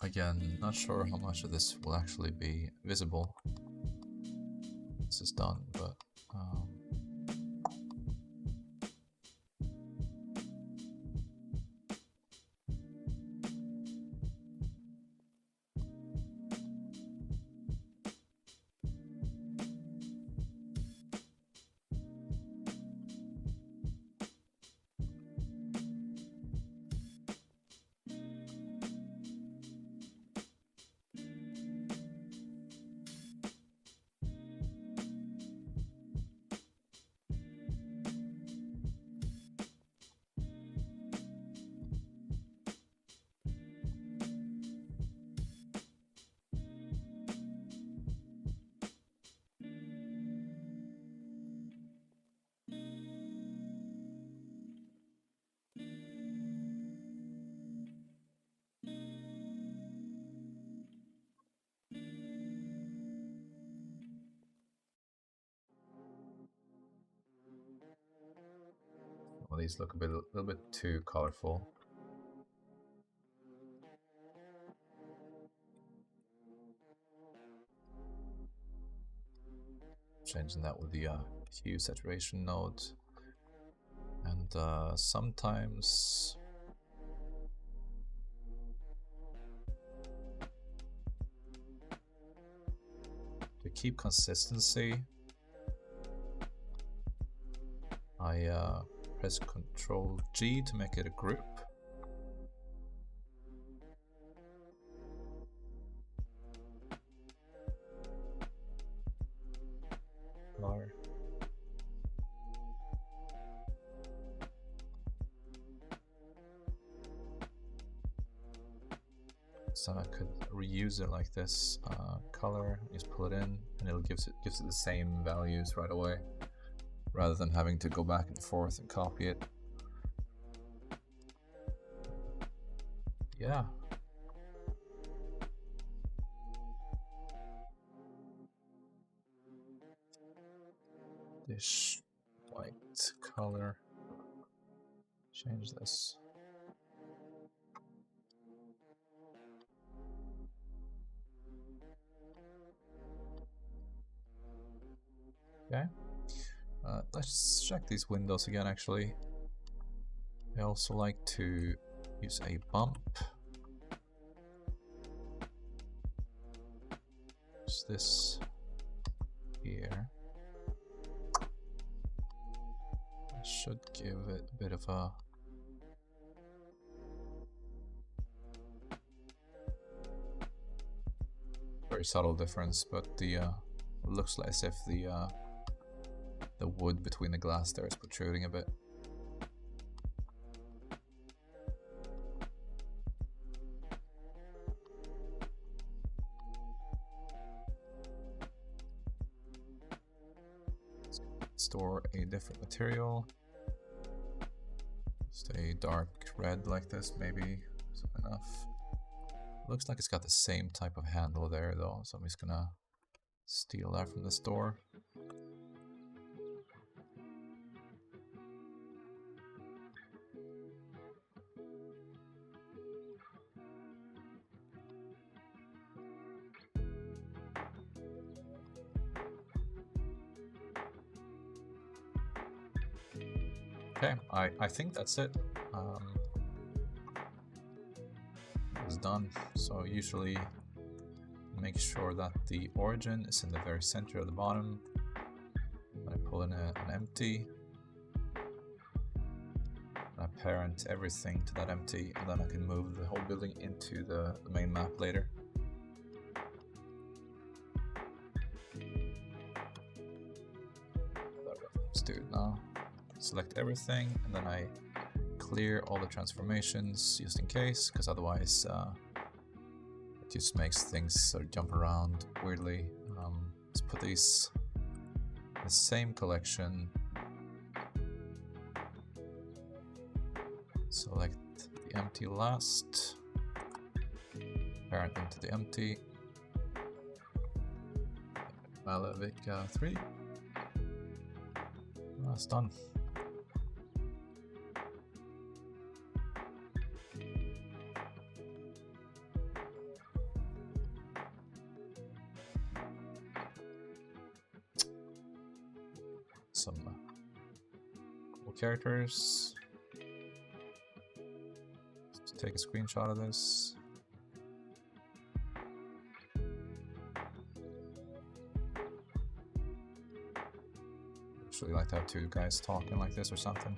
Again, not sure how much of this will actually be visible. This is done, but well, these look a little bit too colorful. Changing that with the hue saturation node, and sometimes to keep consistency, I press Ctrl G to make it a group. Color. So I could reuse it like this. Color, just pull it in, and it'll gives it the same values right away, rather than having to go back and forth and copy it. Yeah. Dish white color. Change this. Okay. Let's check these windows again, actually. I also like to use a bump. Use this here. I should give it a bit of a very subtle difference, but the looks like as if the wood between the glass there is protruding a bit. Store a different material. Just a dark red like this, maybe. Is enough? Looks like it's got the same type of handle there though, so I'm just gonna steal that from the store. Okay, I think that's it. done. So usually make sure that the origin is in the very center of the bottom. I pull in an empty. I parent everything to that empty, and then I can move the whole building into the main map later. Let's do it now. Select everything, and then I clear all the transformations just in case, because otherwise it just makes things sort of jump around weirdly. Let's put these in the same collection. Select the empty last, parent into the empty, Malevicha 3. That's done. Some cool characters. Let's take a screenshot of this. Actually like to have two guys talking like this or something.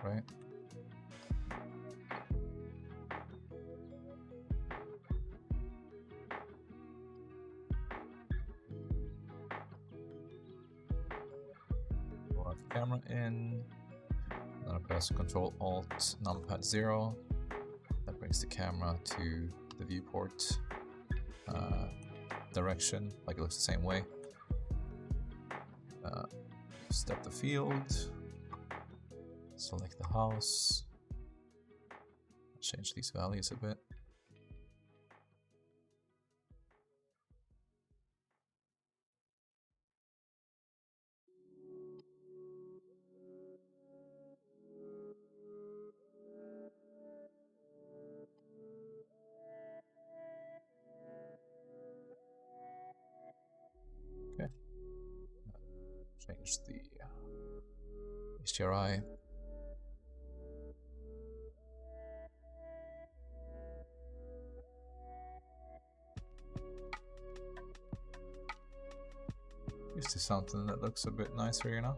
Right? Camera in, then I press Ctrl Alt numpad 0. That brings the camera to the viewport direction, like it looks the same way. Step the field, select the house, change these values a bit. Okay. Change the HDRI. Used to something that looks a bit nicer, you know?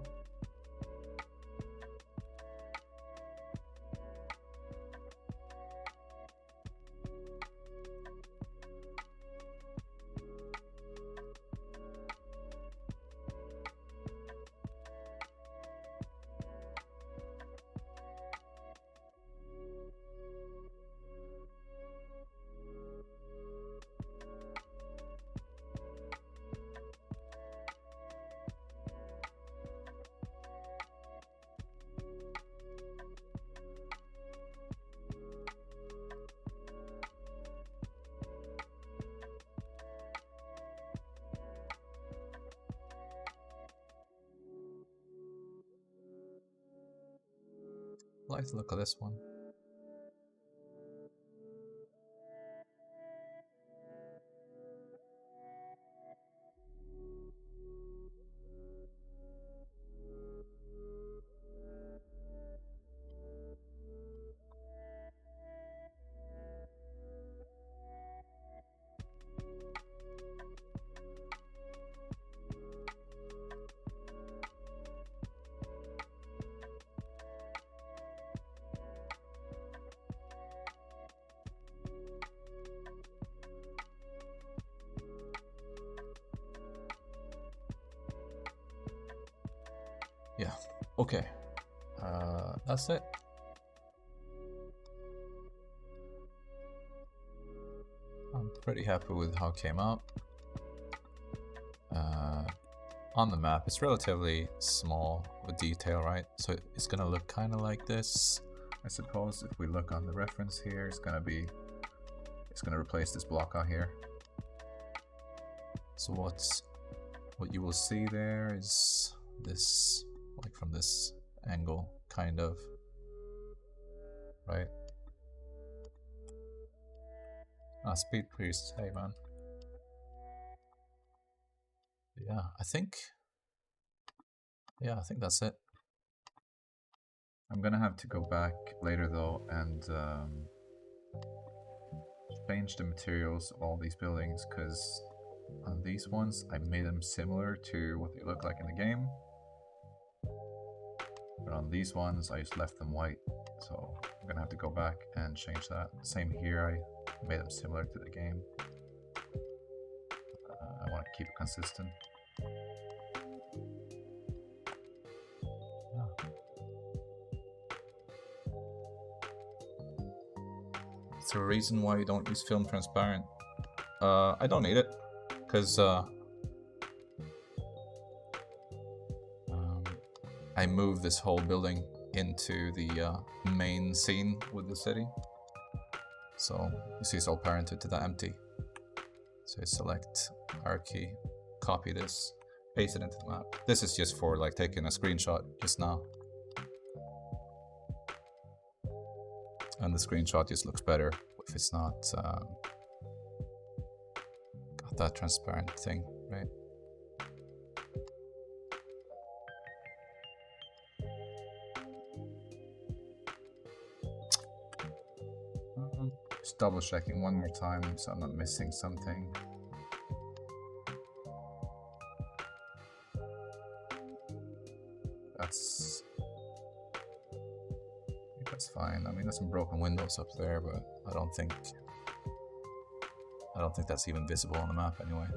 I like the look of this one. Yeah, okay. That's it. I'm pretty happy with how it came out. On the map, it's relatively small with detail, right? So it's gonna look kind of like this. I suppose if we look on the reference here, it's gonna replace this block out here. So what you will see there is this, like from this angle, kind of, right? Speed Priest, hey man. Yeah, I think that's it. I'm gonna have to go back later though and change the materials of all these buildings, because on these ones I made them similar to what they look like in the game, but on these ones I just left them white, so I'm gonna have to go back and change that. Same here, I made them similar to the game. I want to keep it consistent. Is there a reason why you don't use film transparent? I don't need it, because I moved this whole building into the main scene with the city. So you see it's all parented to the empty. So I select R key, copy this, paste it into the map. This is just for like taking a screenshot just now. And the screenshot just looks better if it's not got that transparent thing, right? Just double checking one more time so I'm not missing something. That's fine. I mean, there's some broken windows up there, but I don't think that's even visible on the map anyway.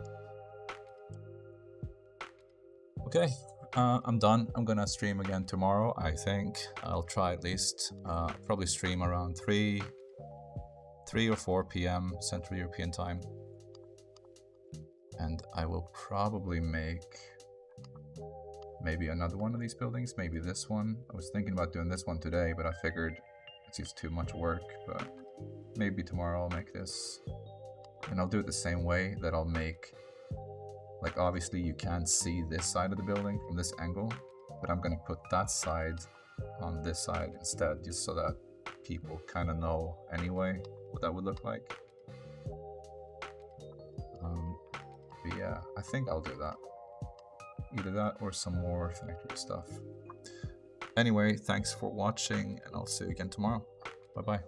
Okay, I'm done. I'm gonna stream again tomorrow. I think I'll try at least. Probably stream around 3 or 4 p.m. Central European time, and I will probably make maybe another one of these buildings, maybe this one. I was thinking about doing this one today, but I figured it's just too much work. But maybe tomorrow I'll make this, and I'll do it the same way that I'll make, like, obviously you can't see this side of the building from this angle, but I'm gonna put that side on this side instead, just so that people kind of know anyway what that would look like. But yeah, I think I'll do that. Either that or some more factory stuff. Anyway, thanks for watching, and I'll see you again tomorrow. Bye bye.